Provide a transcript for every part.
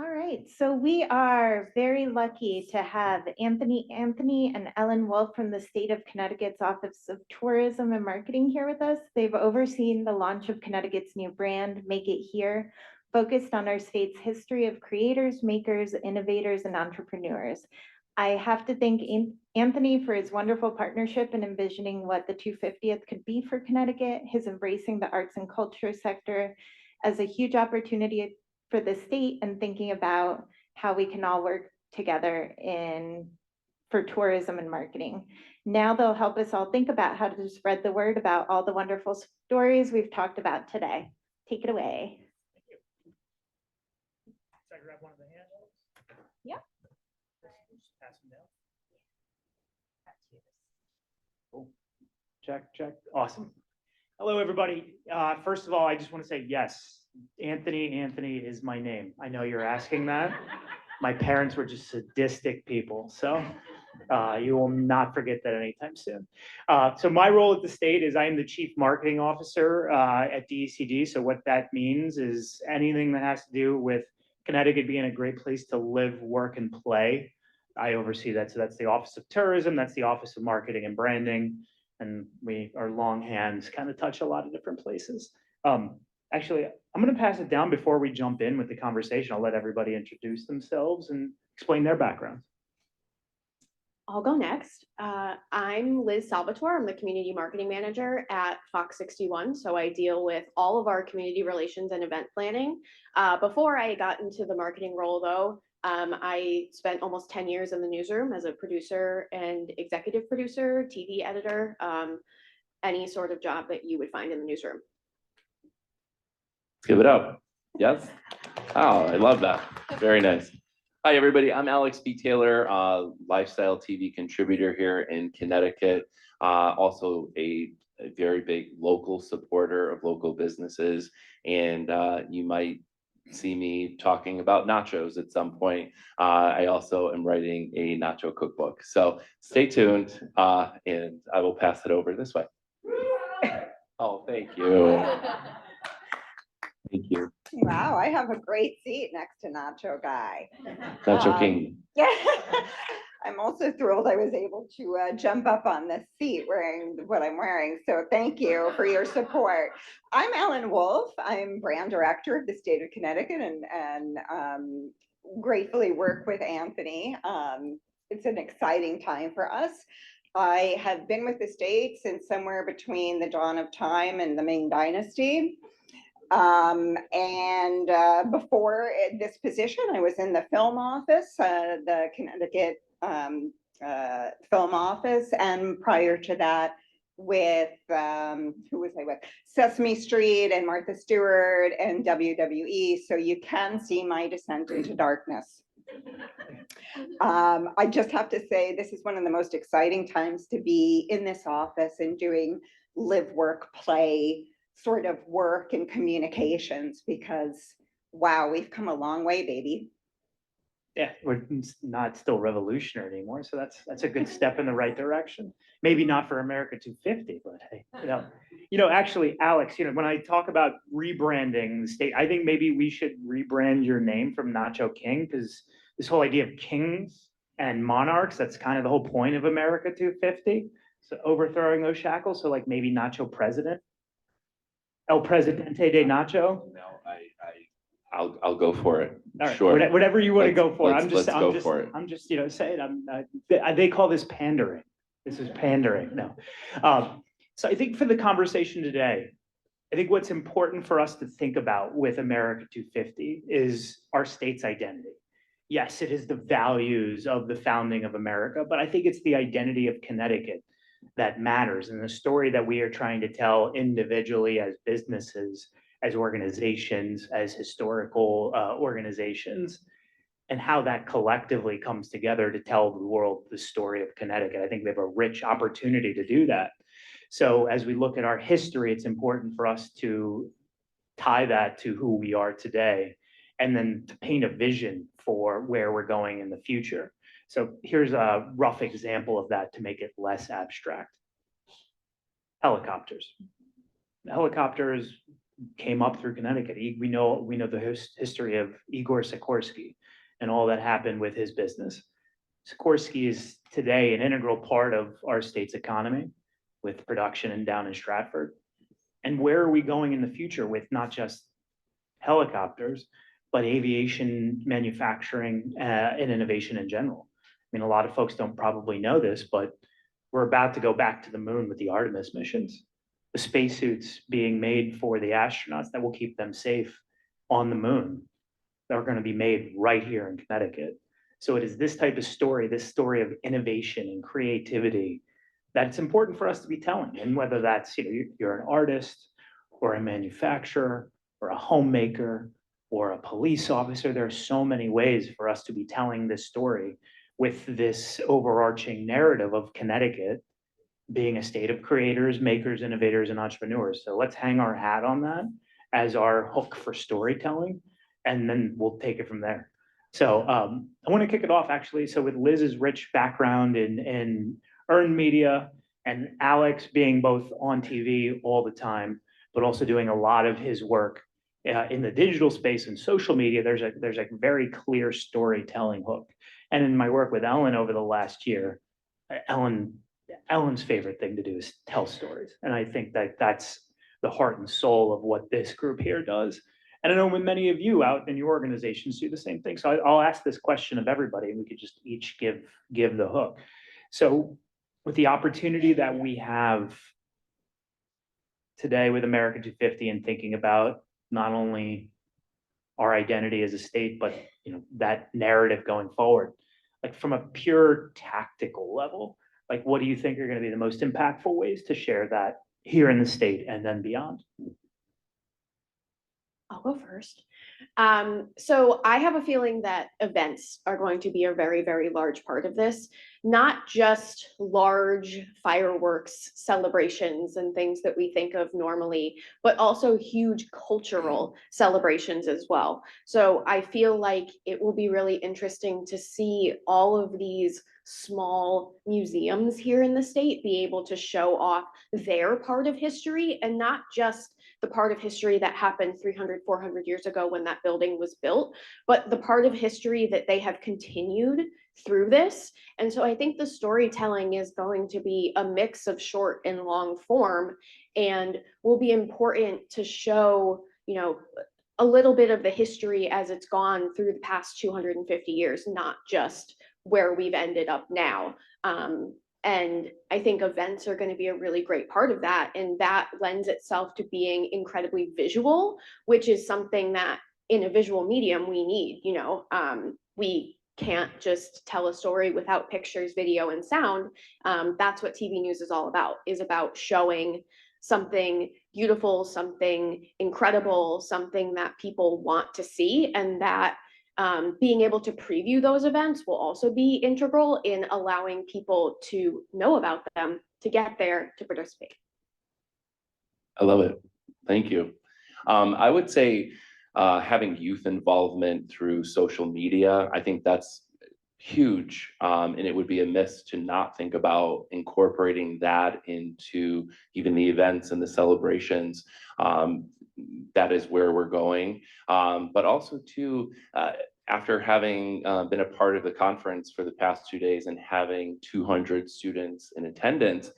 All right, so we are very lucky to have Anthony and Ellen Wolf from the state of Connecticut's Office of Tourism and Marketing here with us. They've overseen the launch of Connecticut's new brand, Make It Here, focused on our state's history of creators, makers, innovators, and entrepreneurs. I have to thank Anthony for his wonderful partnership in envisioning what the 250th could be for Connecticut, his embracing the arts and culture sector as a huge opportunity for the state, and thinking about how we can all work together for tourism and marketing. Now they'll help us all think about how to spread the word about all the wonderful stories we've talked about today. Take it away. Thank you. Should I grab one of the handles? Yeah. Just pass them down. Cool. Check, check. Awesome. Hello, everybody. First of all, I just want to say yes. Anthony is my name. I know you're asking that. My parents were just sadistic people, so you will not forget that anytime soon. So my role at the state is I am the Chief Marketing Officer at DECD. So what that means is anything that has to do with Connecticut being a great place to live, work, and play, I oversee that. So that's the Office of Tourism, that's the Office of Marketing and Branding, and our long hands kind of touch a lot of different places. Actually, I'm going to pass it down before we jump in with the conversation. I'll let everybody introduce themselves and explain their backgrounds. I'll go next. I'm Liz Salvatore. I'm the Community Marketing Manager at Fox 61. So I deal with all of our community relations and event planning. Before I got into the marketing role, though, I spent almost 10 years in the newsroom as a producer and executive producer, TV editor, any sort of job that you would find in the newsroom. Give it up. Yes. Oh, I love that. Very nice. Hi, everybody. I'm Alex B. Taylor, lifestyle TV contributor here in Connecticut. Also a very big local supporter of local businesses. And you might see me talking about nachos at some point. I also am writing a nacho cookbook. So stay tuned and I will pass it over this way. Oh, thank you. Thank you. Wow, I have a great seat next to Nacho Guy. Nacho King. Yeah, I'm also thrilled I was able to jump up on this seat wearing what I'm wearing. So thank you for your support. I'm Ellen Wolf. I'm brand director of the state of Connecticut and gratefully work with Anthony. It's an exciting time for us. I have been with the state since somewhere between the dawn of time and the Ming Dynasty. Before this position, I was in the film office, the Connecticut film office, and prior to that with, who was I with? Sesame Street and Martha Stewart and WWE. So you can see my descent into darkness. I just have to say, this is one of the most exciting times to be in this office and doing live, work, play sort of work and communications, because wow, we've come a long way, baby. Yeah, we're not still revolutionary anymore, so that's a good step in the right direction. Maybe not for America 250, but hey, actually, Alex, when I talk about rebranding the state, I think maybe we should rebrand your name from Nacho King, because this whole idea of kings and monarchs, that's kind of the whole point of America 250. So overthrowing those shackles, so like maybe Nacho President. El Presidente de Nacho? No, I'll go for it. All right, sure. Whatever you want to go for. Let's go for it. I'm just saying. They call this pandering. This is pandering. No. So I think for the conversation today, I think what's important for us to think about with America 250 is our state's identity. Yes, it is the values of the founding of America, but I think it's the identity of Connecticut that matters, and the story that we are trying to tell individually as businesses, as organizations, as historical organizations, and how that collectively comes together to tell the world the story of Connecticut. I think we have a rich opportunity to do that. So as we look at our history, it's important for us to tie that to who we are today, and then to paint a vision for where we're going in the future. So here's a rough example of that to make it less abstract. Helicopters. Helicopters came up through Connecticut. We know the history of Igor Sikorsky and all that happened with his business. Sikorsky is today an integral part of our state's economy with production down in Stratford. And where are we going in the future with not just helicopters, but aviation manufacturing and innovation in general? I mean, a lot of folks don't probably know this, but we're about to go back to the moon with the Artemis missions. The spacesuits being made for the astronauts that will keep them safe on the moon are going to be made right here in Connecticut. So it is this type of story, this story of innovation and creativity, that it's important for us to be telling. And whether that's, you're an artist or a manufacturer or a homemaker or a police officer, there are so many ways for us to be telling this story with this overarching narrative of Connecticut being a state of creators, makers, innovators, and entrepreneurs. So let's hang our hat on that as our hook for storytelling, and then we'll take it from there. So I want to kick it off actually. So with Liz's rich background in earned media and Alex being both on TV all the time, but also doing a lot of his work in the digital space and social media, there's a very clear storytelling hook. And in my work with Ellen over the last year, Ellen's favorite thing to do is tell stories. And I think that that's the heart and soul of what this group here does. And I know many of you out in your organizations do the same thing. So I'll ask this question of everybody, and we could just each give the hook. So with the opportunity that we have today with America 250 and thinking about not only our identity as a state, but that narrative going forward, like from a pure tactical level, like what do you think are going to be the most impactful ways to share that here in the state and then beyond? I'll go first. So I have a feeling that events are going to be a very, very large part of this, not just large fireworks celebrations and things that we think of normally, but also huge cultural celebrations as well. So I feel like it will be really interesting to see all of these small museums here in the state be able to show off their part of history, and not just the part of history that happened 300, 400 years ago when that building was built, but the part of history that they have continued through this. And so I think the storytelling is going to be a mix of short and long form, and will be important to show, a little bit of the history as it's gone through the past 250 years, not just where we've ended up now. And I think events are going to be a really great part of that. And that lends itself to being incredibly visual, which is something that in a visual medium we need. We can't just tell a story without pictures, video, and sound. That's what TV news is all about, is about showing something beautiful, something incredible, something that people want to see. And that being able to preview those events will also be integral in allowing people to know about them, to get there, to participate. I love it. Thank you. I would say having youth involvement through social media, I think that's huge. And it would be a miss to not think about incorporating that into even the events and the celebrations. That is where we're going. But also too, after having been a part of the conference for the past 2 days and having 200 students in attendance,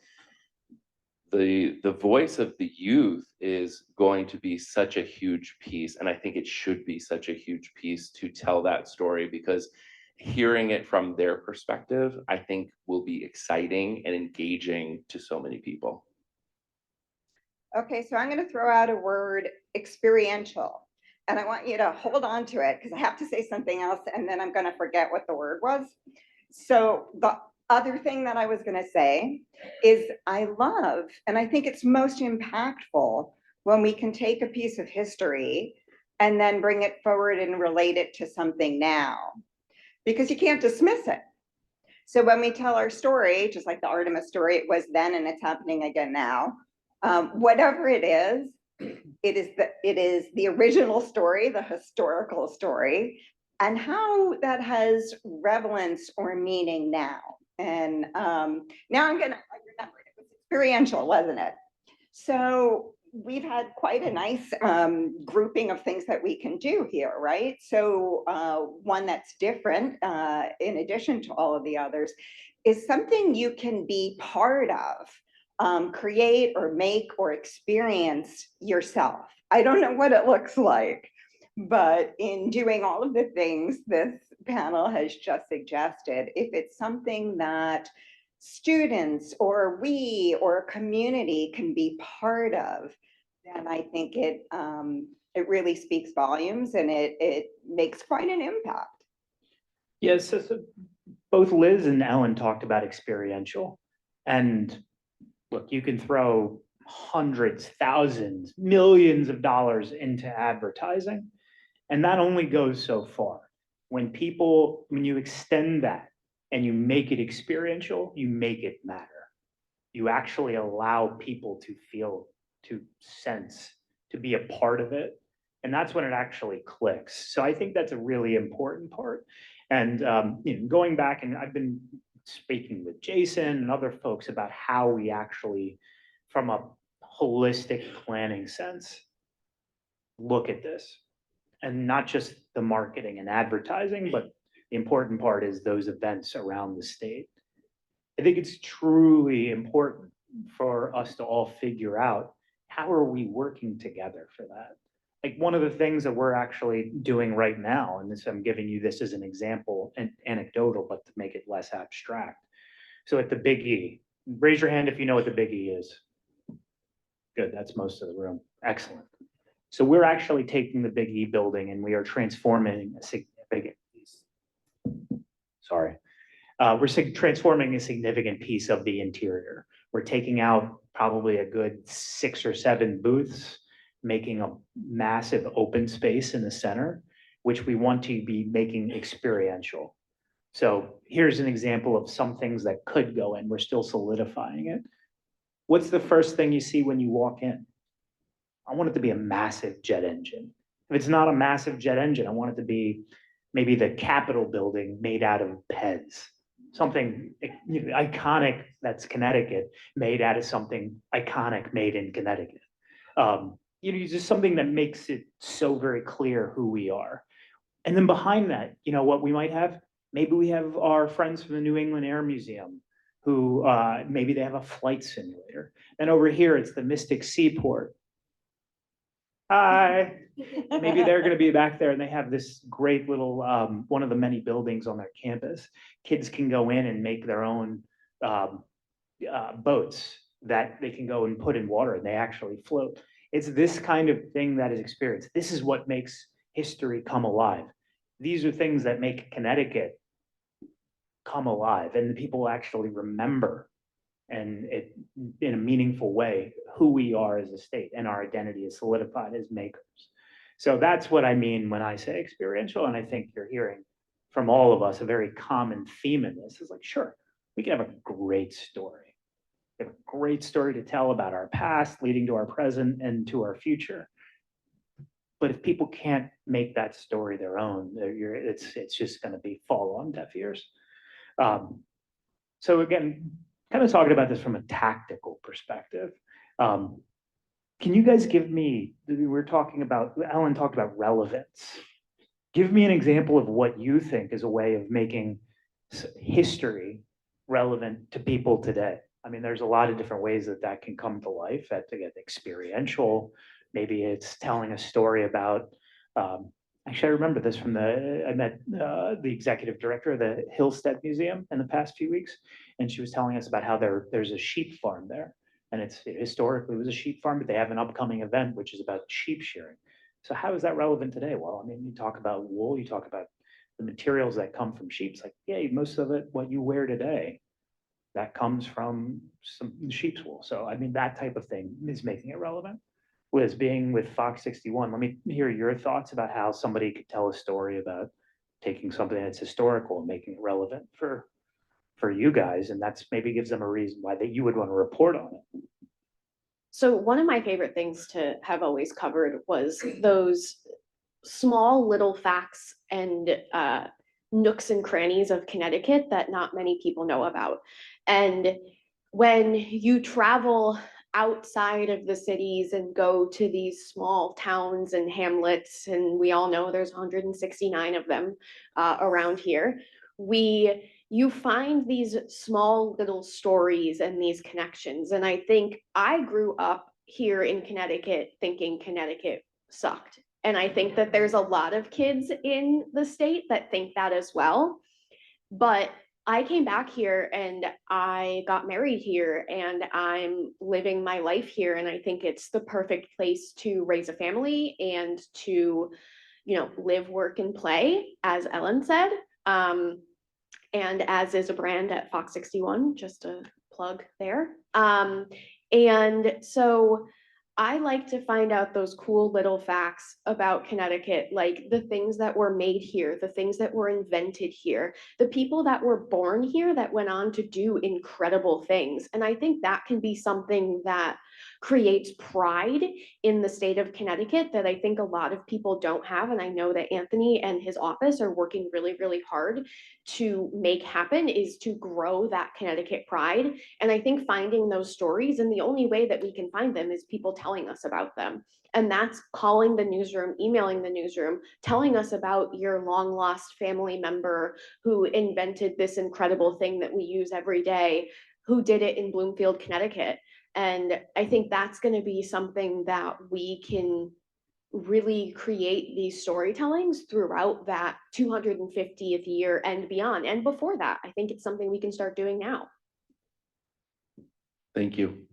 the voice of the youth is going to be such a huge piece. And I think it should be such a huge piece to tell that story, because hearing it from their perspective, I think will be exciting and engaging to so many people. Okay, so I'm going to throw out a word, experiential. And I want you to hold on to it, because I have to say something else and then I'm going to forget what the word was. So the other thing that I was going to say is I love, and I think it's most impactful when we can take a piece of history and then bring it forward and relate it to something now, because you can't dismiss it. So when we tell our story, just like the Artemis story, it was then and it's happening again now. Whatever it is the original story, the historical story, and how that has relevance or meaning now. And now I remember it was experiential, wasn't it? So we've had quite a nice grouping of things that we can do here, right? So one that's different, in addition to all of the others, is something you can be part of, create or make or experience yourself. I don't know what it looks like, but in doing all of the things this panel has just suggested, if it's something that students or we or a community can be part of, then I think it really speaks volumes and it makes quite an impact. Yes, so both Liz and Ellen talked about experiential. And look, you can throw hundreds, thousands, millions of dollars into advertising, and that only goes so far. When you extend that and you make it experiential, you make it matter. You actually allow people to feel, to sense, to be a part of it. And that's when it actually clicks. So I think that's a really important part. And going back, and I've been speaking with Jason and other folks about how we actually, from a holistic planning sense, look at this. And not just the marketing and advertising, but the important part is those events around the state. I think it's truly important for us to all figure out, how are we working together for that? Like, one of the things that we're actually doing right now, and this, I'm giving you this as an example and anecdotal, but to make it less abstract. So at the Big E, raise your hand if you know what the Big E is. Good, that's most of the room. Excellent. So we're actually taking the Big E building and we are transforming a significant piece. Sorry. We're transforming a significant piece of the interior. We're taking out probably a good 6 or 7 booths, making a massive open space in the center, which we want to be making experiential. So here's an example of some things that could go in. We're still solidifying it. What's the first thing you see when you walk in? I want it to be a massive jet engine. If it's not a massive jet engine, I want it to be maybe the Capitol building made out of Pez. Something iconic that's Connecticut, made out of something iconic made in Connecticut. Just something that makes it so very clear who we are. And then behind that, what we might have? Maybe we have our friends from the New England Air Museum who maybe they have a flight simulator. And over here, it's the Mystic Seaport. Hi. Maybe they're going to be back there and they have this great little, one of the many buildings on their campus. Kids can go in and make their own boats that they can go and put in water and they actually float. It's this kind of thing that is experienced. This is what makes history come alive. These are things that make Connecticut come alive and the people actually remember, and it, in a meaningful way, who we are as a state and our identity is solidified as makers. So that's what I mean when I say experiential. And I think you're hearing from all of us a very common theme in this is like, sure, we can have a great story. We have a great story to tell about our past leading to our present and to our future. But if people can't make that story their own, it's just going to fall on deaf ears. So again, kind of talking about this from a tactical perspective. Can you guys give me, Ellen talked about relevance. Give me an example of what you think is a way of making history relevant to people today. I mean, there's a lot of different ways that can come to life, that to get experiential. Maybe it's telling a story about, actually, I remember this from I met the executive director of the Hillstead Museum in the past few weeks, and she was telling us about how there's a sheep farm there. And historically it was a sheep farm, but they have an upcoming event, which is about sheep shearing. So how is that relevant today? Well, I mean, you talk about wool, you talk about the materials that come from sheep. It's like, yeah, most of it, what you wear today, that comes from some sheep's wool. So, I mean, that type of thing is making it relevant. Liz, being with Fox 61, let me hear your thoughts about how somebody could tell a story about taking something that's historical and making it relevant for you guys, and that's maybe gives them a reason why you would want to report on it. So one of my favorite things to have always covered was those small little facts and nooks and crannies of Connecticut that not many people know about. And when you travel outside of the cities and go to these small towns and hamlets, and we all know there's 169 of them around here, you find these small little stories and these connections. And I think I grew up here in Connecticut thinking Connecticut sucked. And I think that there's a lot of kids in the state that think that as well. But I came back here and I got married here and I'm living my life here. And I think it's the perfect place to raise a family and to, live, work, and play, as Ellen said. And as is a brand at Fox 61, just a plug there. And so I like to find out those cool little facts about Connecticut, like the things that were made here, the things that were invented here, the people that were born here that went on to do incredible things. And I think that can be something that creates pride in the state of Connecticut that I think a lot of people don't have. And I know that Anthony and his office are working really, really hard to make happen, is to grow that Connecticut pride. And I think finding those stories, and the only way that we can find them is people telling us about them. And that's calling the newsroom, emailing the newsroom, telling us about your long lost family member who invented this incredible thing that we use every day, who did it in Bloomfield, Connecticut. And I think that's going to be something that we can really create these storytellings throughout that 250th year and beyond. And before that, I think it's something we can start doing now. Thank you.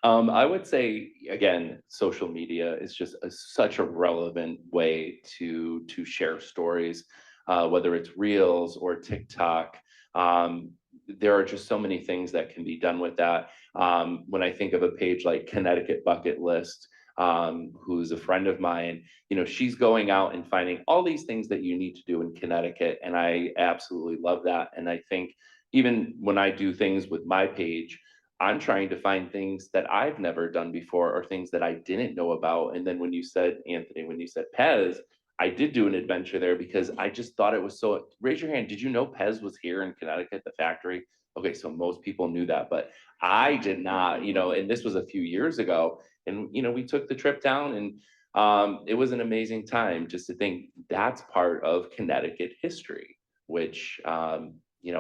I would say, again, social media is just such a relevant way to share stories, whether it's Reels or TikTok. There are just so many things that can be done with that. When I think of a page like Connecticut Bucket List, who's a friend of mine, she's going out and finding all these things that you need to do in Connecticut. And I absolutely love that. And I think even when I do things with my page, I'm trying to find things that I've never done before or things that I didn't know about. And then when you said, Anthony, when you said Pez, I did do an adventure there because I just thought it was so, raise your hand. Did you know Pez was here in Connecticut, the factory? Okay, so most people knew that, but I did not, and this was a few years ago. And, we took the trip down and it was an amazing time just to think that's part of Connecticut history, which,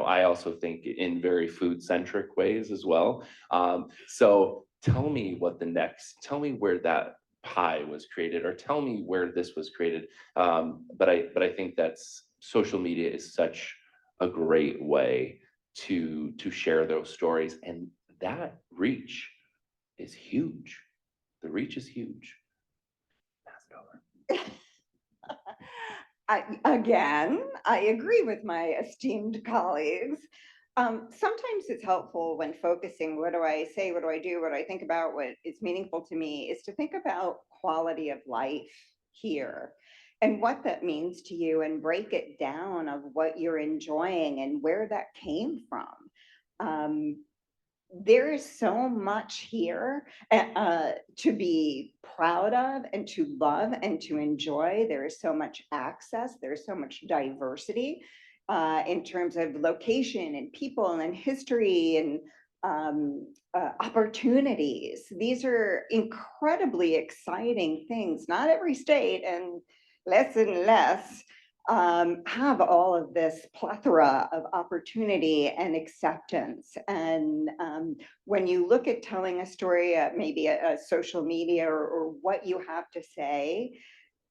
I also think in very food centric ways as well. So tell me tell me where that pie was created, or tell me where this was created. But I think that's social media is such a great way to share those stories, and that reach is huge. The reach is huge. Pass it over. I agree with my esteemed colleagues. Sometimes it's helpful when focusing, what do I say, what do I do, what do I think about, what is meaningful to me, is to think about quality of life here and what that means to you, and break it down of what you're enjoying and where that came from. There is so much here to be proud of and to love and to enjoy. There is so much access. There's so much diversity in terms of location and people and history and opportunities. These are incredibly exciting things. Not every state, and less have all of this plethora of opportunity and acceptance. And when you look at telling a story, maybe a social media or what you have to say,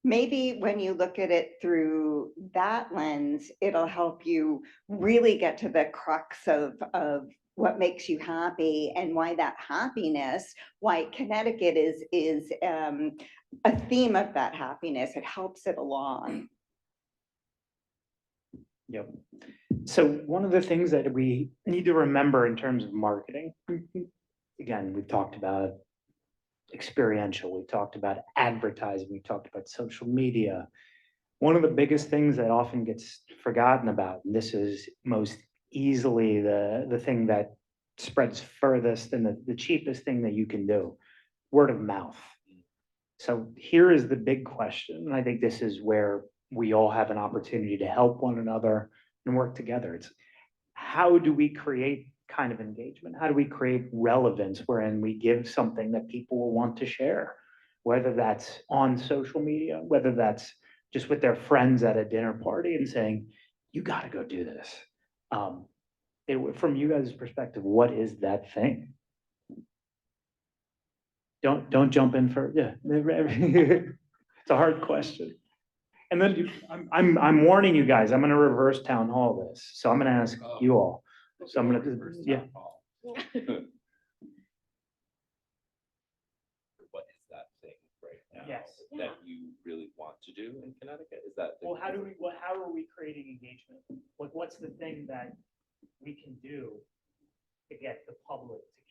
maybe when you look at it through that lens, it'll help you really get to the crux of what makes you happy and why that happiness, why Connecticut is a theme of that happiness. It helps it along. Yep. So one of the things that we need to remember in terms of marketing, again, we've talked about experiential, we've talked about advertising, we talked about social media. One of the biggest things that often gets forgotten about, and this is most easily the thing that spreads furthest and the cheapest thing that you can do, word of mouth. So here is the big question, and I think this is where we all have an opportunity to help one another and work together. It's how do we create kind of engagement? How do we create relevance wherein we give something that people will want to share? Whether that's on social media, whether that's just with their friends at a dinner party and saying, you gotta go do this. From you guys' perspective, what is that thing? Don't jump in for, yeah. It's a hard question. And then I'm warning you guys, I'm gonna reverse town hall this, so I'm gonna ask you all. So I'm gonna, yeah. What is that thing right now? Yes. That you really want to do in Connecticut? Is that? Well, how are we creating engagement? Like, what's the thing that we can do to get the public to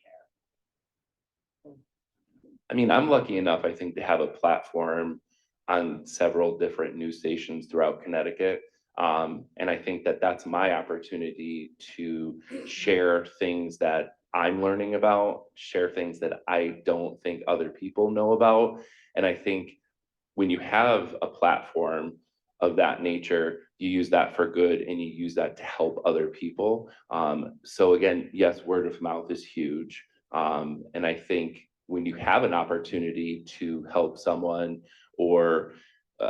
care? I mean, I'm lucky enough, I think, to have a platform on several different news stations throughout Connecticut. And I think that that's my opportunity to share things that I'm learning about, share things that I don't think other people know about. And I think when you have a platform of that nature, you use that for good and you use that to help other people. So again, yes, word of mouth is huge. And I think when you have an opportunity to help someone or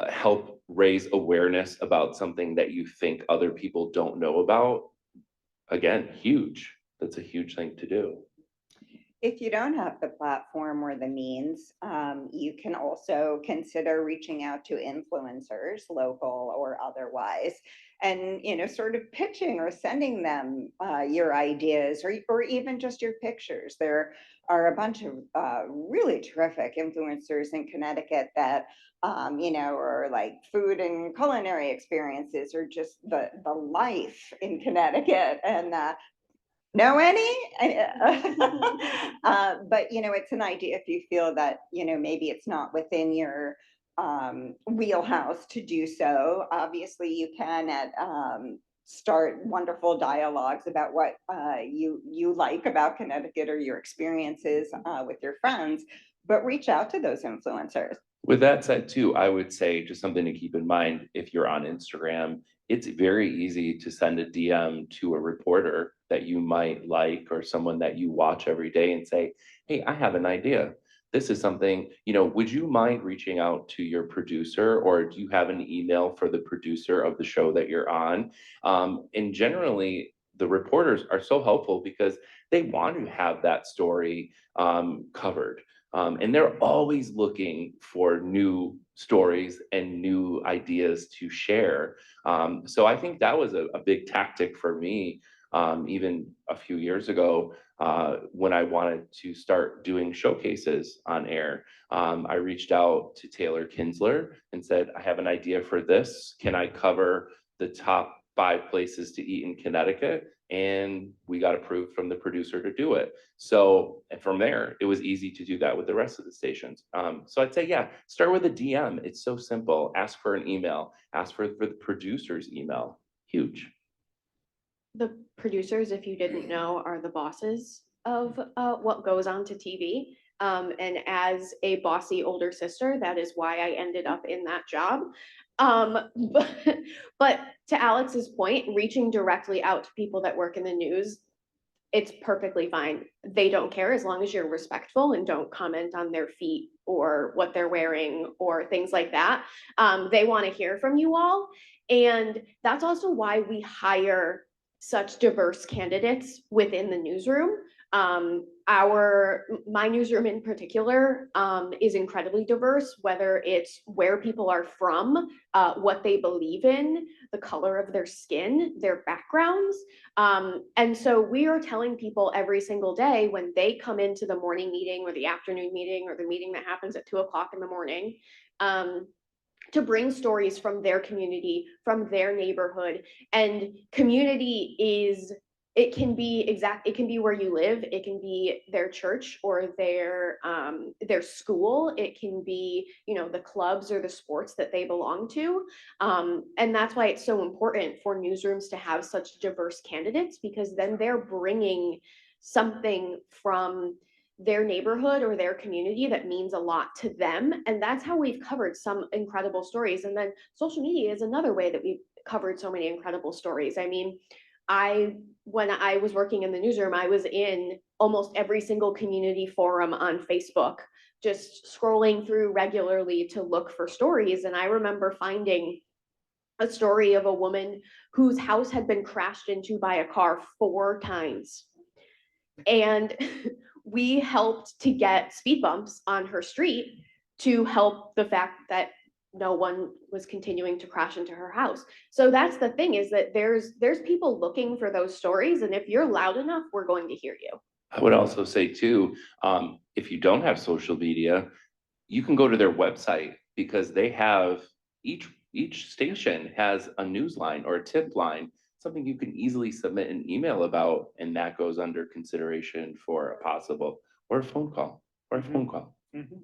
help raise awareness about something that you think other people don't know about, again, huge. That's a huge thing to do. If you don't have the platform or the means, you can also consider reaching out to influencers, local or otherwise, and sort of pitching or sending them your ideas or even just your pictures. There are a bunch of really terrific influencers in Connecticut that or like food and culinary experiences, or just the life in Connecticut. And know any? But it's an idea if you feel that maybe it's not within your wheelhouse to do so. Obviously, you can start wonderful dialogues about what you like about Connecticut or your experiences with your friends, but reach out to those influencers. With that said too, I would say just something to keep in mind, if you're on Instagram, it's very easy to send a DM to a reporter that you might like or someone that you watch every day and say, hey, I have an idea. This is something, would you mind reaching out to your producer, or do you have an email for the producer of the show that you're on? And generally, the reporters are so helpful because they want to have that story covered. And they're always looking for new stories and new ideas to share. So I think that was a big tactic for me, even a few years ago, when I wanted to start doing showcases on air. I reached out to Taylor Kinsler and said, I have an idea for this. Can I cover the top 5 places to eat in Connecticut? And we got approved from the producer to do it. So, and from there, it was easy to do that with the rest of the stations. So I'd say, yeah, start with a DM. It's so simple. Ask for an email, ask for the producer's email. Huge. The producers, if you didn't know, are the bosses of what goes on to TV. And as a bossy older sister, that is why I ended up in that job. But to Alex's point, reaching directly out to people that work in the news, it's perfectly fine. They don't care as long as you're respectful and don't comment on their feet or what they're wearing or things like that. They want to hear from you all. And that's also why we hire such diverse candidates within the newsroom. My newsroom in particular is incredibly diverse, whether it's where people are from, what they believe in, the color of their skin, their backgrounds. And so we are telling people every single day when they come into the morning meeting or the afternoon meeting or the meeting that happens at 2 o'clock in the morning, to bring stories from their community, from their neighborhood. And community is, it can be where you live, it can be their church or their school, it can be, the clubs or the sports that they belong to. And that's why it's so important for newsrooms to have such diverse candidates, because then they're bringing something from their neighborhood or their community that means a lot to them. And that's how we've covered some incredible stories. And then social media is another way that we've covered so many incredible stories. I mean, when I was working in the newsroom, I was in almost every single community forum on Facebook, just scrolling through regularly to look for stories. And I remember finding a story of a woman whose house had been crashed into by a car 4 times. And we helped to get speed bumps on her street to help the fact that no one was continuing to crash into her house. So that's the thing, is that there's people looking for those stories, and if you're loud enough, we're going to hear you. I would also say too, if you don't have social media, you can go to their website, because they have, each station has a news line or a tip line, something you can easily submit an email about, and that goes under consideration for a possible, or a phone call, or a phone call. Mhm.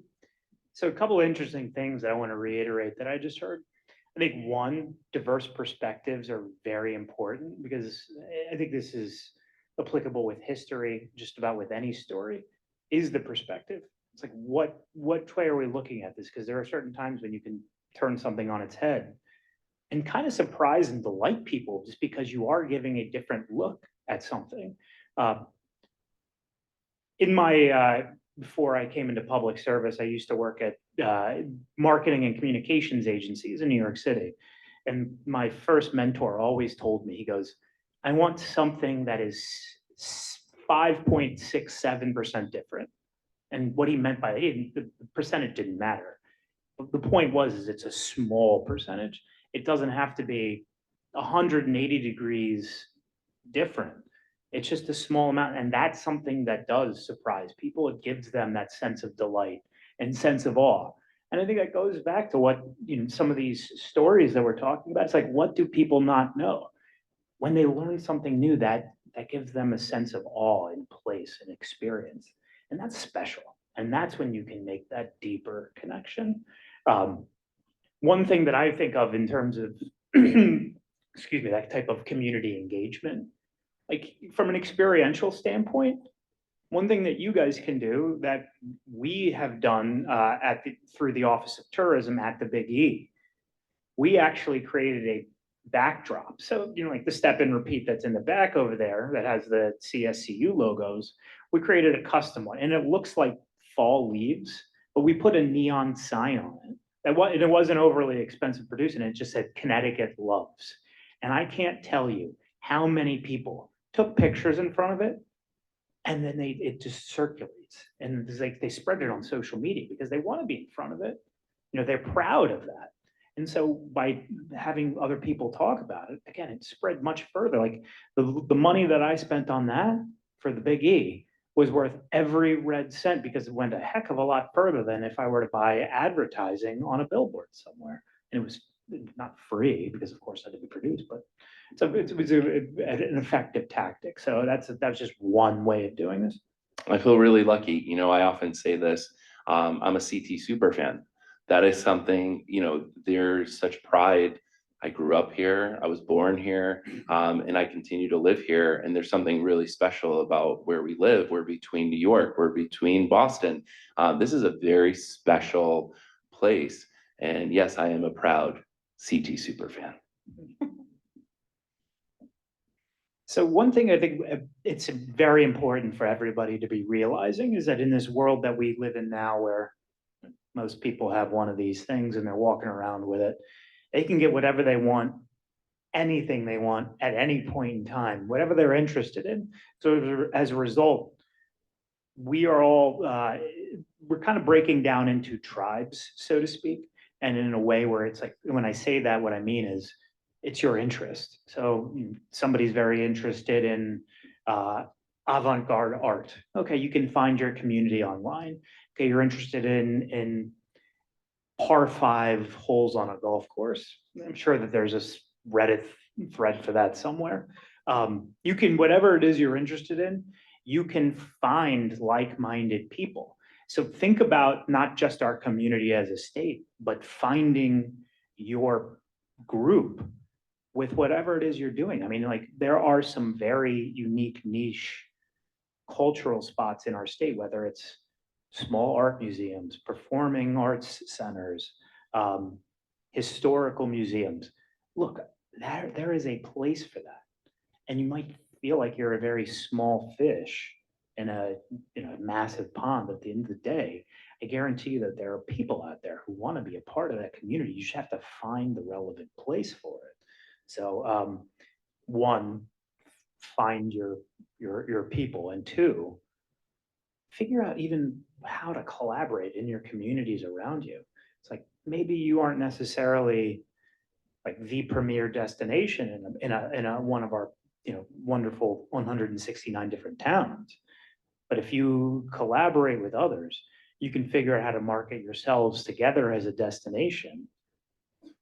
So a couple of interesting things that I want to reiterate that I just heard. I think one, diverse perspectives are very important, because I think this is applicable with history, just about with any story, is the perspective. It's like, what way are we looking at this? Because there are certain times when you can turn something on its head and kind of surprise and delight people just because you are giving a different look at something. In my before I came into public service, I used to work at marketing and communications agencies in New York City. And my first mentor always told me, he goes, I want something that is 5.67% different. And what he meant by it, the percentage didn't matter. But the point was, is it's a small percentage. It doesn't have to be 180 degrees different. It's just a small amount, and that's something that does surprise people. It gives them that sense of delight and sense of awe. And I think that goes back to what, some of these stories that we're talking about. It's like, what do people not know? When they learn something new, that gives them a sense of awe and place and experience. And that's special. And that's when you can make that deeper connection. One thing that I think of in terms of, excuse me, that type of community engagement, like from an experiential standpoint, one thing that you guys can do that we have done through the Office of Tourism at the Big E, we actually created a backdrop. So, like the step and repeat that's in the back over there that has the CSCU logos, we created a custom one, and it looks like fall leaves, but we put a neon sign on it. It wasn't overly expensive producing, it just said Connecticut loves. And I can't tell you how many people took pictures in front of it, and then it just circulates, and it's like they spread it on social media because they want to be in front of it. They're proud of that. And so by having other people talk about it, again, it spread much further. Like the money that I spent on that for the Big E was worth every red cent, because it went a heck of a lot further than if I were to buy advertising on a billboard somewhere. And it was not free, because of course it had to be produced, but it was an effective tactic. So that's just one way of doing this. I feel really lucky. I often say this, I'm a CT super fan. That is something, there's such pride. I grew up here, I was born here, and I continue to live here. And there's something really special about where we live. We're between New York, we're between Boston. This is a very special place. And yes, I am a proud CT super fan. So one thing I think it's very important for everybody to be realizing is that in this world that we live in now, where most people have one of these things and they're walking around with it, they can get whatever they want, anything they want at any point in time, whatever they're interested in. So as a result, we are all, we're kind of breaking down into tribes, so to speak. And in a way where it's like, when I say that, what I mean is it's your interest. So somebody's very interested in avant-garde art. Okay, you can find your community online. Okay, you're interested in par 5 holes on a golf course. I'm sure that there's a Reddit thread for that somewhere. You can, whatever it is you're interested in, you can find like-minded people. So think about not just our community as a state, but finding your group with whatever it is you're doing. I mean, like there are some very unique niche cultural spots in our state, whether it's small art museums, performing arts centers, historical museums. Look, there is a place for that. And you might feel like you're a very small fish in a, massive pond. At the end of the day, I guarantee you that there are people out there who want to be a part of that community. You just have to find the relevant place for it. So, one, find your people, and two, figure out even how to collaborate in your communities around you. It's like, maybe you aren't necessarily like the premier destination in a one of our, wonderful 169 different towns. But if you collaborate with others, you can figure out how to market yourselves together as a destination.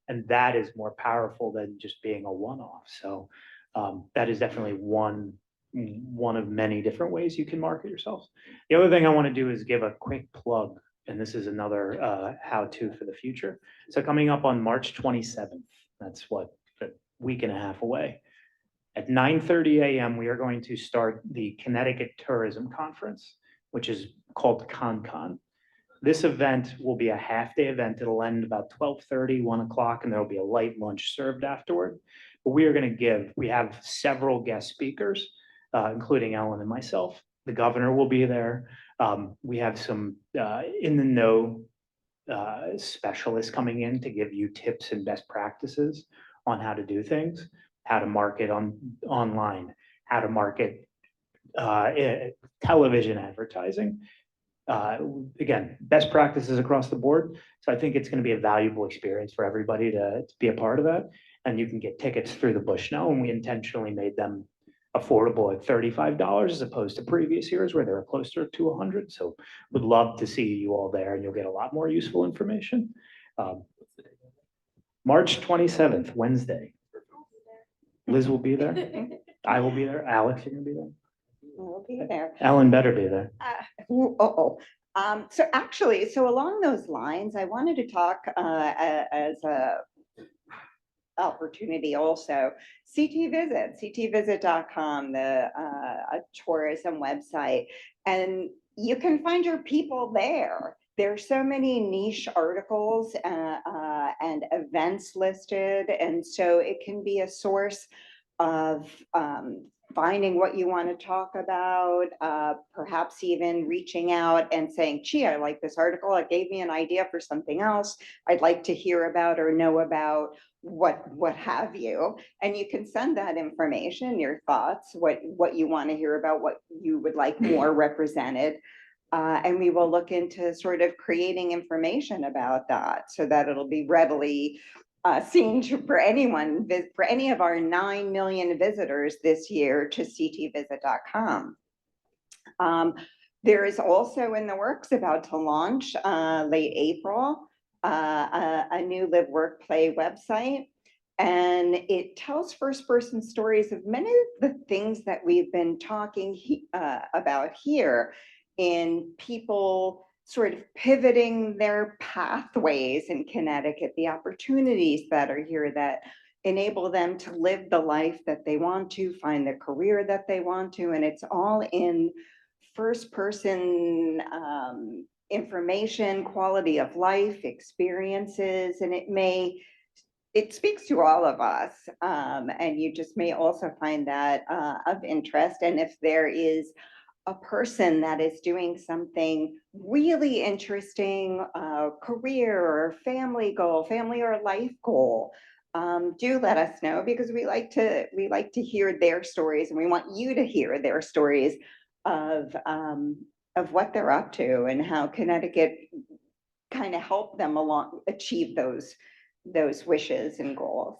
And that is more powerful than just being a one-off. So that is definitely one of many different ways you can market yourselves. The other thing I want to do is give a quick plug, and this is another how-to for the future. So coming up on March 27th, that's what, a week and a half away. At 9:30 a.m., we are going to start the Connecticut Tourism Conference, which is called ConCon. This event will be a half-day event. It'll end about 12:30, 1 o'clock, and there'll be a light lunch served afterward. But we have several guest speakers, including Ellen and myself. The governor will be there. We have some in the know specialists coming in to give you tips and best practices on how to do things, how to market online, how to market television advertising. Again, best practices across the board. So I think it's going to be a valuable experience for everybody to be a part of that. And you can get tickets through the Bushnell, and we intentionally made them affordable at $35 as opposed to previous years where they were closer to 100. So would love to see you all there, and you'll get a lot more useful information. March 27th, Wednesday. Liz will be there. I will be there. Alex, you're gonna be there. We'll be there. Ellen better be there. So along those lines, I wanted to talk as a opportunity also. ctvisit.com, a tourism website, and you can find your people there. There's so many niche articles and events listed, and so it can be a source of finding what you want to talk about, perhaps even reaching out and saying, gee, I like this article. It gave me an idea for something else I'd like to hear about or know about, what have you. And you can send that information, your thoughts, what you want to hear about, what you would like more represented. And we will look into sort of creating information about that so that it'll be readily seen for anyone, for any of our 9 million visitors this year to ctvisit.com. There is also in the works, about to launch late April, a new Live Work Play website. And it tells first-person stories of many of the things that we've been talking about here, in people sort of pivoting their pathways in Connecticut, the opportunities that are here that enable them to live the life that they want to, find the career that they want to, and it's all in first person information, quality of life, experiences, and it speaks to all of us, and you just may also find that of interest. And if there is a person that is doing something really interesting, career or family goal, family or life goal, do let us know, because we like to hear their stories, and we want you to hear their stories of what they're up to and how Connecticut kind of helped them achieve those wishes and goals.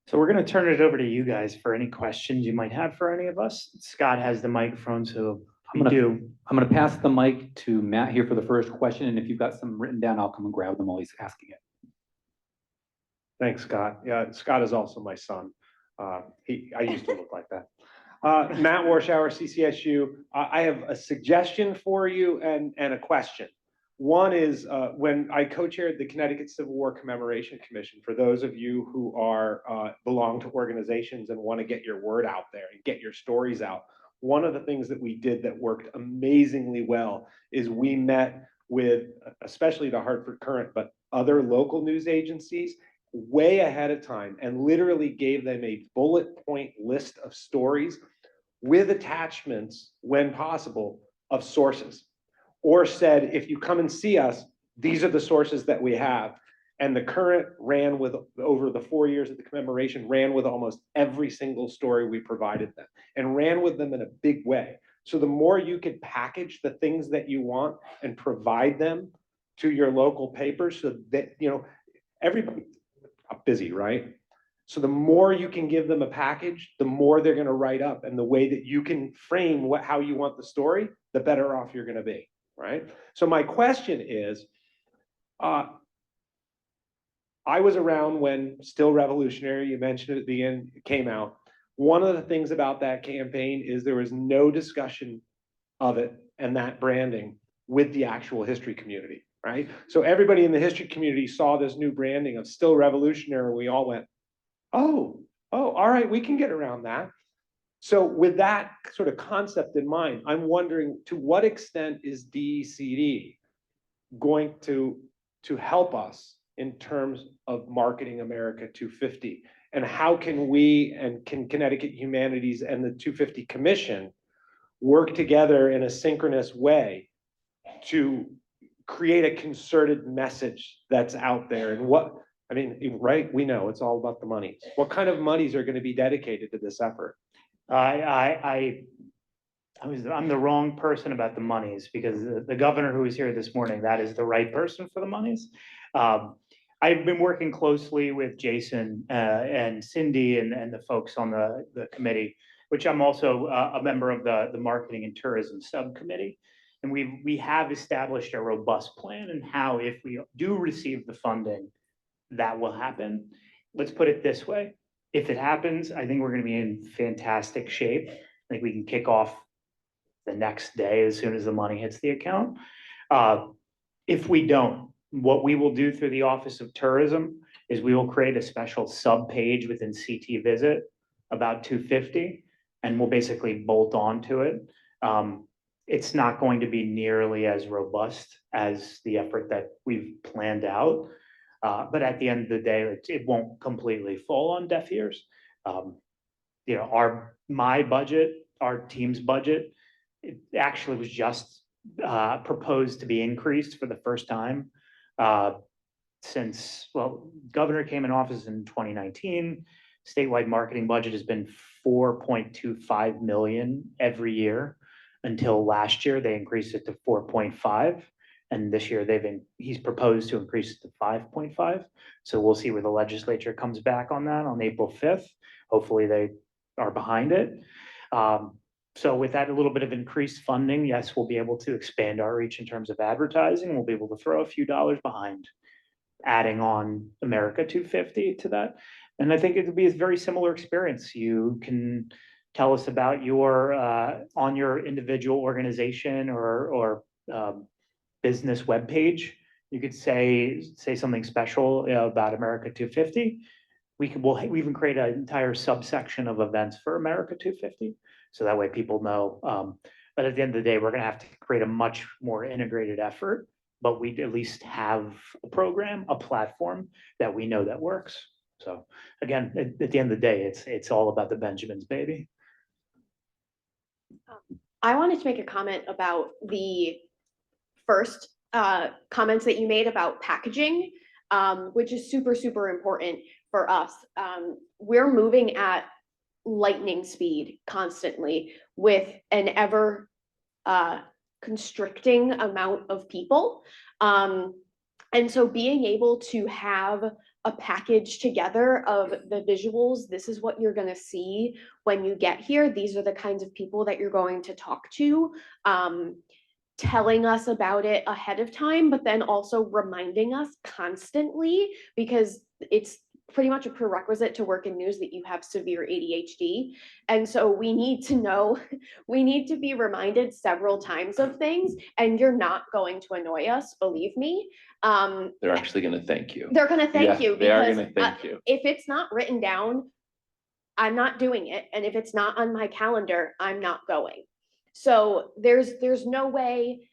So we're going to turn it over to you guys for any questions you might have for any of us. Scott has the microphone, so I'm gonna pass the mic to Matt here for the first question, and if you've got some written down, I'll come and grab them while he's asking it. Thanks, Scott. Yeah, Scott is also my son. I used to look like that. Matt Warshauer, CCSU. I have a suggestion for you and a question. One is when I co-chaired the Connecticut Civil War Commemoration Commission, for those of you who belong to organizations and want to get your word out there and get your stories out, one of the things that we did that worked amazingly well is we met with, especially the Hartford Courant, but other local news agencies, way ahead of time and literally gave them a bullet point list of stories with attachments, when possible, of sources. Or said, if you come and see us, these are the sources that we have. And the current ran with, over the 4 years of the commemoration, ran with almost every single story we provided them, and ran with them in a big way. So the more you could package the things that you want and provide them to your local papers, so that, you know, everybody, I'm busy, right? So the more you can give them a package, the more they're gonna write up, and the way that you can frame how you want the story, the better off you're gonna be, right? So my question is, I was around when Still Revolutionary, you mentioned it at the end, came out. One of the things about that campaign is there was no discussion of it and that branding with the actual history community, right? So everybody in the history community saw this new branding of Still Revolutionary, we all went, oh, all right, we can get around that. So with that sort of concept in mind, I'm wondering, to what extent is DECD going to help us in terms of marketing America 250? And how can we, and can Connecticut Humanities and the 250 Commission work together in a synchronous way to create a concerted message that's out there? And what, I mean, right, we know it's all about the monies. What kind of monies are going to be dedicated to this effort? I'm the wrong person about the monies, because the governor who was here this morning, that is the right person for the monies. I've been working closely with Jason and Cindy and the folks on the committee, which I'm also a member of the marketing and tourism subcommittee. And we have established a robust plan and how, if we do receive the funding, that will happen. Let's put it this way. If it happens, I think we're going to be in fantastic shape. I think we can kick off the next day as soon as the money hits the account. If we don't, what we will do through the Office of Tourism is we will create a special sub-page within CT Visit about 250, and we'll basically bolt onto it. It's not going to be nearly as robust as the effort that we've planned out. But at the end of the day, it won't completely fall on deaf ears. You know, my budget, our team's budget, it actually was just proposed to be increased for the first time since, well, governor came in office in 2019. Statewide marketing budget has been 4.25 million every year until last year. They increased it to 4.5. And this year he's proposed to increase it to 5.5. So we'll see where the legislature comes back on that on April 5th. Hopefully they are behind it. So with that, a little bit of increased funding, yes, we'll be able to expand our reach in terms of advertising. We'll be able to throw a few dollars behind adding on America 250 to that. And I think it'll be a very similar experience. You can tell us about your, on your individual organization or business webpage. You could say something special about America 250. We'll even create an entire subsection of events for America 250. So that way people know. But at the end of the day, we're going to have to create a much more integrated effort, but we at least have a program, a platform that we know that works. So again, at the end of the day, it's all about the Benjamins, baby. I wanted to make a comment about the first comments that you made about packaging, which is super, super important for us. We're moving at lightning speed constantly with an ever constricting amount of people. And so being able to have a package together of the visuals, this is what you're going to see when you get here. These are the kinds of people that you're going to talk to. Telling us about it ahead of time, but then also reminding us constantly, because it's pretty much a prerequisite to work in news that you have severe ADHD. And so we need to know, we need to be reminded several times of things, and you're not going to annoy us, believe me. They're actually going to thank you. They're going to thank you. They are because, going to thank you. If it's not written down, I'm not doing it. And if it's not on my calendar, I'm not going. So there's no way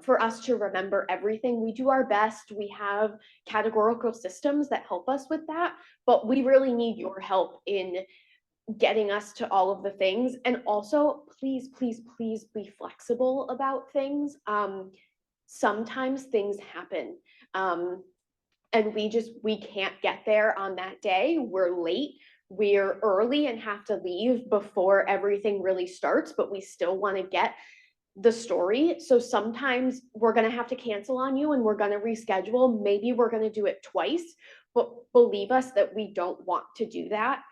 for us to remember everything. We do our best. We have categorical systems that help us with that, but we really need your help in getting us to all of the things. And also, please, please, please be flexible about things. Sometimes things happen. And we can't get there on that day. We're late. We're early and have to leave before everything really starts, but we still want to get the story. So sometimes we're going to have to cancel on you and we're going to reschedule. Maybe we're going to do it twice, but believe us that we don't want to do that.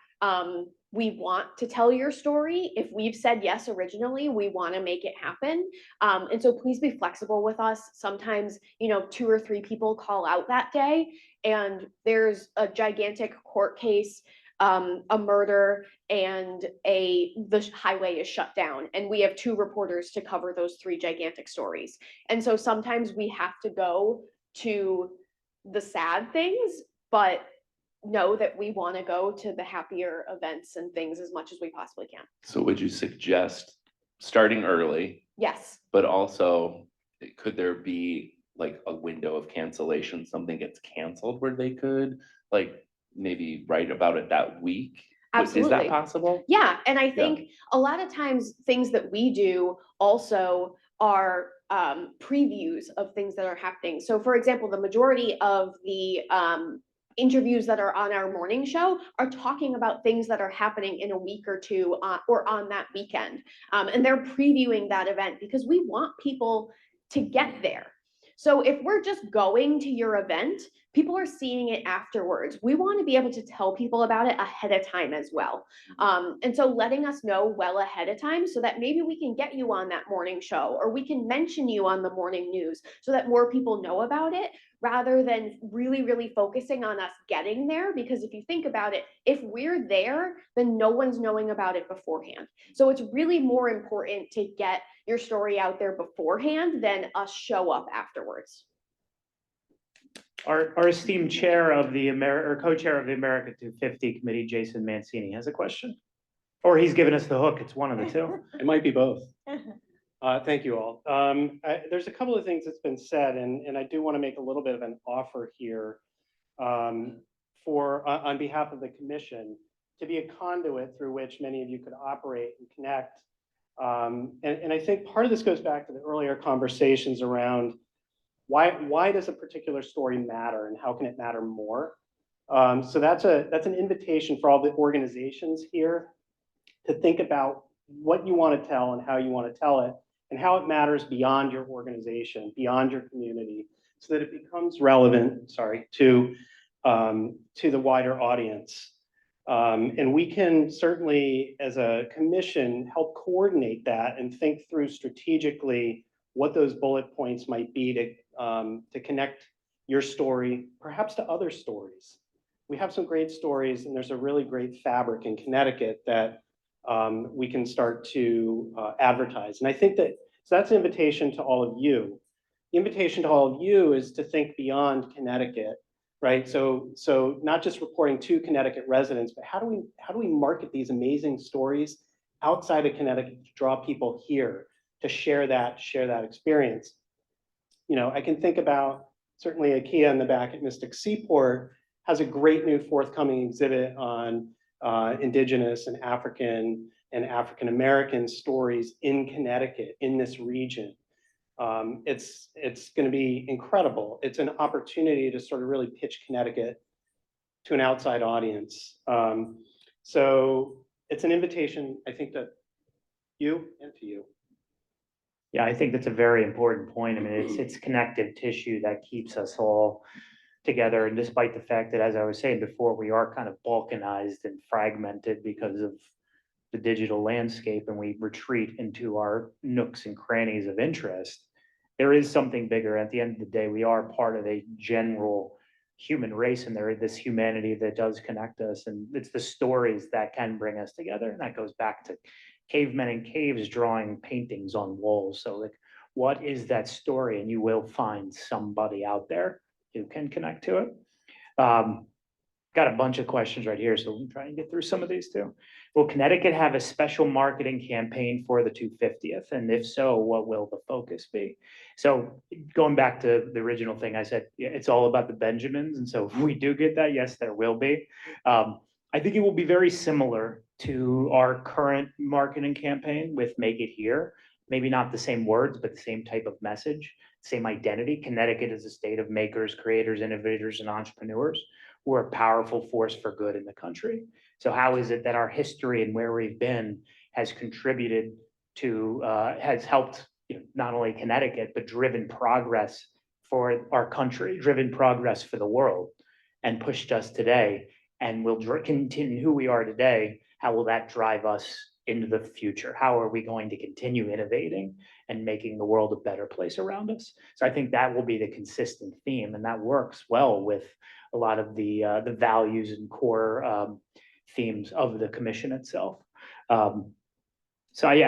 We want to tell your story. If we've said yes originally, we want to make it happen. And so please be flexible with us. Sometimes, 2 or 3 people call out that day and there's a gigantic court case, a murder, and the highway is shut down. And we have 2 reporters to cover those 3 gigantic stories. And so sometimes we have to go to the sad things, but know that we want to go to the happier events and things as much as we possibly can. So would you suggest starting early, Yes, but also could there be like a window of cancellation, something gets canceled where they could like maybe write about it that week? Is absolutely. that possible? Yeah, and I think a lot of times things that we do also are previews of things that are happening. So for example, the majority of the interviews that are on our morning show are talking about things that are happening in a week or 2 or on that weekend. And they're previewing that event because we want people to get there. So if we're just going to your event, people are seeing it afterwards. We want to be able to tell people about it ahead of time as well. And so letting us know well ahead of time so that maybe we can get you on that morning show or we can mention you on the morning news so that more people know about it, rather than really, really focusing on us getting there. Because if you think about it, if we're there, then no one's knowing about it beforehand. So it's really more important to get your story out there beforehand than us show up afterwards. Our esteemed chair of the co-chair of the America 250 committee, Jason Mancini, has a question. Or he's given us the hook. It's one of the 2. It might be both. Thank you all. There's a couple of things that's been said, and I do want to make a little bit of an offer here on behalf of the commission to be a conduit through which many of you could operate and connect. And I think part of this goes back to the earlier conversations around why does a particular story matter and how can it matter more? So that's an invitation for all the organizations here to think about what you want to tell and how you want to tell it, and how it matters beyond your organization, beyond your community, so that it becomes relevant, to the wider audience. And we can certainly, as a commission, help coordinate that and think through strategically what those bullet points might be to connect your story, perhaps to other stories. We have some great stories, and there's a really great fabric in Connecticut that we can start to advertise. And I think so that's an invitation to all of you. The invitation to all of you is to think beyond Connecticut, right? So not just reporting to Connecticut residents, but how do we market these amazing stories outside of Connecticut to draw people here to share that experience? I can think about certainly IKEA in the back at Mystic Seaport has a great new forthcoming exhibit on Indigenous and African American stories in Connecticut, in this region. It's going to be incredible. It's an opportunity to sort of really pitch Connecticut to an outside audience. So it's an invitation, I think, to you and to you. Yeah, I think that's a very important point. I mean, it's connective tissue that keeps us all together. And despite the fact that, as I was saying before, we are kind of balkanized and fragmented because of the digital landscape, and we retreat into our nooks and crannies of interest, there is something bigger. At the end of the day, we are part of a general human race, and there is this humanity that does connect us, and it's the stories that can bring us together. And that goes back to cavemen in caves drawing paintings on walls. So like, what is that story? And you will find somebody out there who can connect to it. got a bunch of questions right here, so we'll try and get through some of these too. Will Connecticut have a special marketing campaign for the 250th? And if so, what will the focus be? So going back to the original thing, I said, yeah, it's all about the Benjamins. And so if we do get that, yes, there will be. I think it will be very similar to our current marketing campaign with Make It Here. Maybe not the same words, but the same type of message, same identity. Connecticut is a state of makers, creators, innovators, and entrepreneurs. We're a powerful force for good in the country. So how is it that our history and where we've been has contributed to, has helped, not only Connecticut, but driven progress for our country, driven progress for the world, and pushed us today, and will continue who we are today? How will that drive us into the future? How are we going to continue innovating and making the world a better place around us? So I think that will be the consistent theme, and that works well with a lot of the values and core themes of the commission itself. So I'll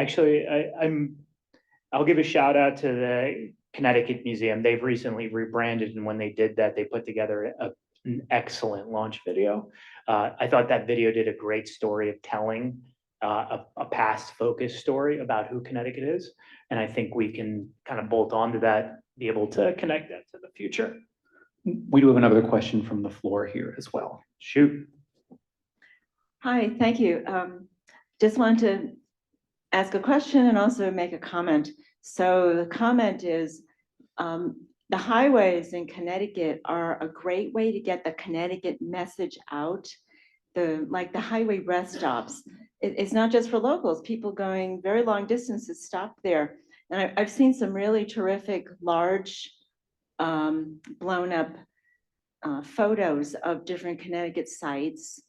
give a shout out to the Connecticut Museum. They've recently rebranded, and when they did that, they put together an excellent launch video. I thought that video did a great story of telling a past focus story about who Connecticut is. And I think we can kind of bolt onto that, be able to connect that to the future. We do have another question from the floor here as well. Shoot. Hi, thank you. Just want to ask a question and also make a comment. So the comment is, the highways in Connecticut are a great way to get the Connecticut message out. Like the highway rest stops. It's not just for locals, people going very long distances stop there. And I've seen some really terrific, large, blown up photos of different Connecticut sites.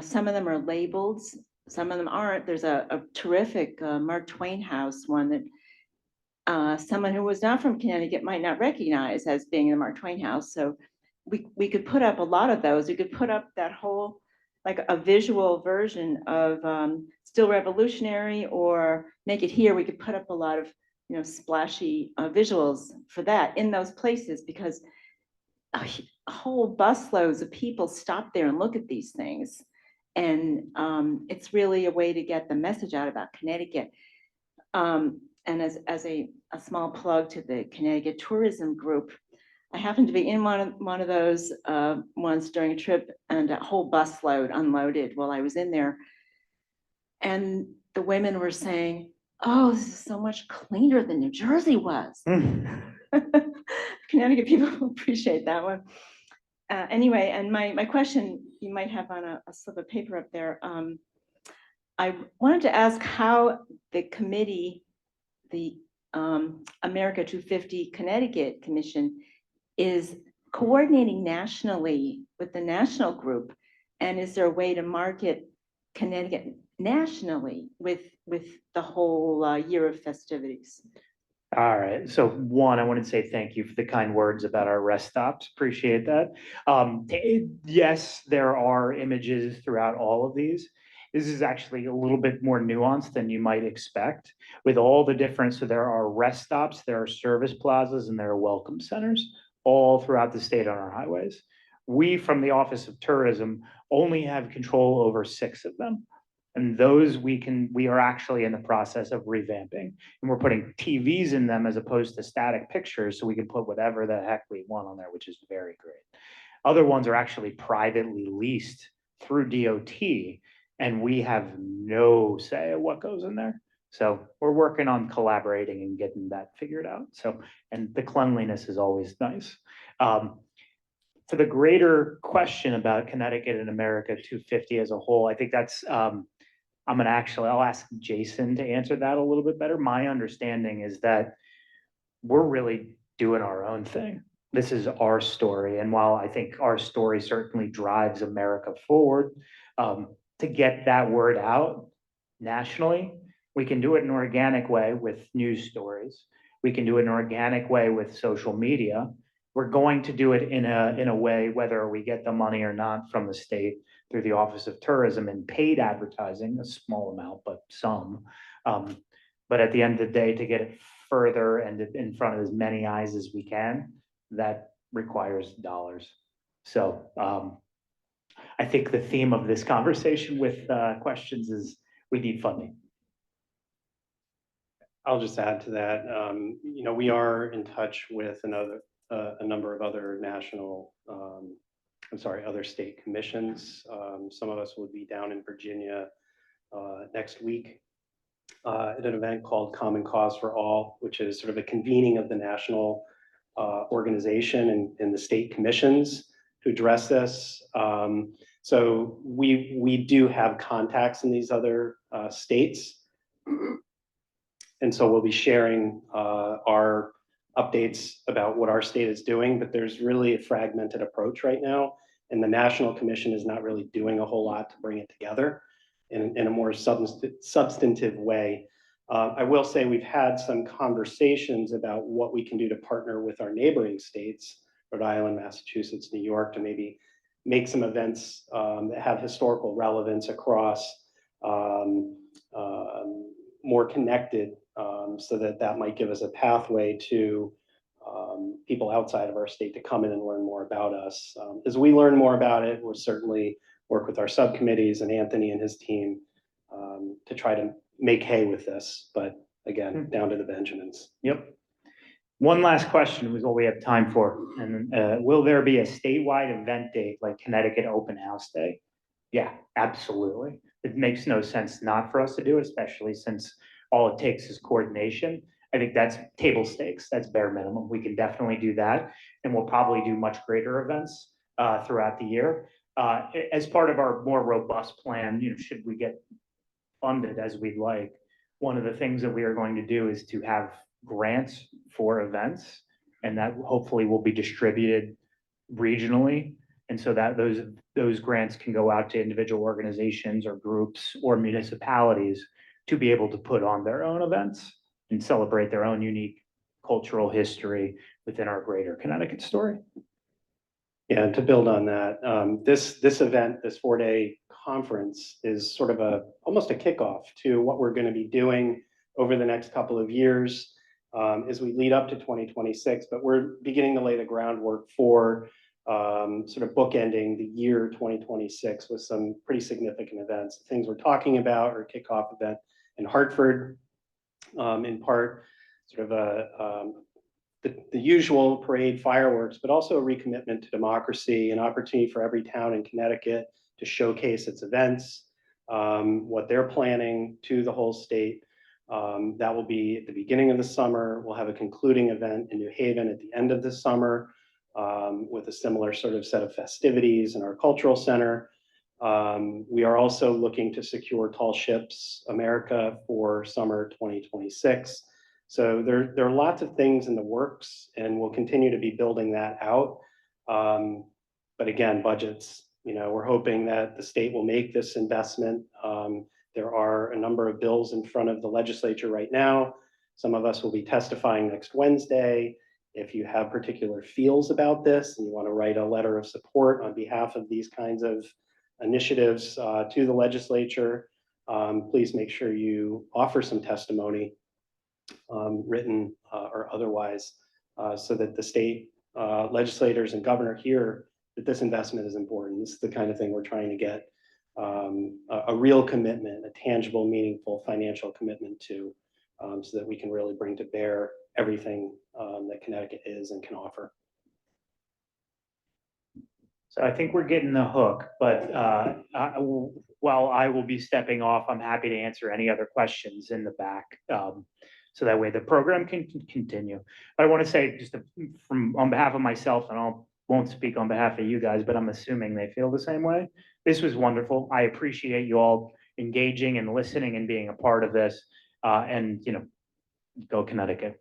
Some of them are labeled, some of them aren't. There's a terrific Mark Twain House one that someone who was not from Connecticut might not recognize as being the Mark Twain House. So we could put up a lot of those. We could put up that whole, like a visual version of Still Revolutionary or Make It Here. We could put up a lot of, splashy visuals for that in those places, because whole busloads of people stop there and look at these things. And it's really a way to get the message out about Connecticut. And as a small plug to the Connecticut Tourism Group, I happened to be in one of those once during a trip, and a whole busload unloaded while I was in there. And the women were saying, "Oh, this is so much cleaner than New Jersey was." Connecticut people appreciate that one. Anyway, and my question you might have on a slip of paper up there. I wanted to ask how the committee, the America 250 Connecticut Commission, is coordinating nationally with the national group, and is there a way to market Connecticut nationally with the whole year of festivities? All right. So one, I want to say thank you for the kind words about our rest stops. Appreciate that. Yes, there are images throughout all of these. This is actually a little bit more nuanced than you might expect with all the different. So there are rest stops, there are service plazas, and there are welcome centers all throughout the state on our highways. We, from the Office of Tourism, only have control over 6 of them. And those we are actually in the process of revamping, and we're putting TVs in them as opposed to static pictures, so we can put whatever the heck we want on there, which is very great. Other ones are actually privately leased through DOT, and we have no say of what goes in there. So we're working on collaborating and getting that figured out. So, and the cleanliness is always nice. For the greater question about Connecticut and America 250 as a whole, I think that's, I'll ask Jason to answer that a little bit better. My understanding is that we're really doing our own thing. This is our story. And while I think our story certainly drives America forward, to get that word out nationally, we can do it in an organic way with news stories. We can do it in an organic way with social media. We're going to do it in a way, whether we get the money or not from the state through the Office of Tourism and paid advertising, a small amount, but some. But at the end of the day, to get it further and in front of as many eyes as we can, that requires dollars. So I think the theme of this conversation with questions is we need funding. I'll just add to that, you know, we are in touch with a number of other national, other state commissions. Some of us will be down in Virginia next week at an event called Common Cause for All, which is sort of a convening of the national organization and the state commissions to address this. So we do have contacts in these other states. And so we'll be sharing our updates about what our state is doing, but there's really a fragmented approach right now. And the National Commission is not really doing a whole lot to bring it together in a more substantive way. I will say we've had some conversations about what we can do to partner with our neighboring states, Rhode Island, Massachusetts, New York, to maybe make some events that have historical relevance across more connected, so that might give us a pathway to people outside of our state to come in and learn more about us. As we learn more about it, we'll certainly work with our subcommittees and Anthony and his team to try to make hay with this. But again, down to the Benjamins. Yep. One last question was what we have time for. And will there be a statewide event date like Connecticut Open House Day? Yeah, absolutely. It makes no sense not for us to do it, especially since all it takes is coordination. I think that's table stakes. That's bare minimum. We can definitely do that. And we'll probably do much greater events throughout the year. As part of our more robust plan, you know, should we get funded as we'd like, one of the things that we are going to do is to have grants for events, and that hopefully will be distributed regionally. And so that those grants can go out to individual organizations or groups or municipalities to be able to put on their own events and celebrate their own unique cultural history within our greater Connecticut story. Yeah, and to build on that, this event, this 4-day conference is sort of almost a kickoff to what we're going to be doing over the next couple of years as we lead up to 2026. But we're beginning to lay the groundwork for sort of bookending the year 2026 with some pretty significant events. The things we're talking about are kickoff event in Hartford, in part sort of the usual parade, fireworks, but also a recommitment to democracy, an opportunity for every town in Connecticut to showcase its events, what they're planning to the whole state. That will be at the beginning of the summer. We'll have a concluding event in New Haven at the end of the summer with a similar sort of set of festivities in our cultural center. We are also looking to secure Tall Ships America for summer 2026. So there are lots of things in the works, and we'll continue to be building that out. But again, budgets, you know, we're hoping that the state will make this investment. There are a number of bills in front of the legislature right now. Some of us will be testifying next Wednesday. If you have particular feels about this and you want to write a letter of support on behalf of these kinds of initiatives to the legislature, please make sure you offer some testimony, written or otherwise, so that the state legislators and governor hear that this investment is important. This is the kind of thing we're trying to get a real commitment, a tangible, meaningful financial commitment to, so that we can really bring to bear everything that Connecticut is and can offer. So I think we're getting the hook, but while I will be stepping off, I'm happy to answer any other questions in the back. So that way the program can continue. But I want to say just on behalf of myself, and I won't speak on behalf of you guys, but I'm assuming they feel the same way. This was wonderful. I appreciate you all engaging and listening and being a part of this. And, you know, go Connecticut.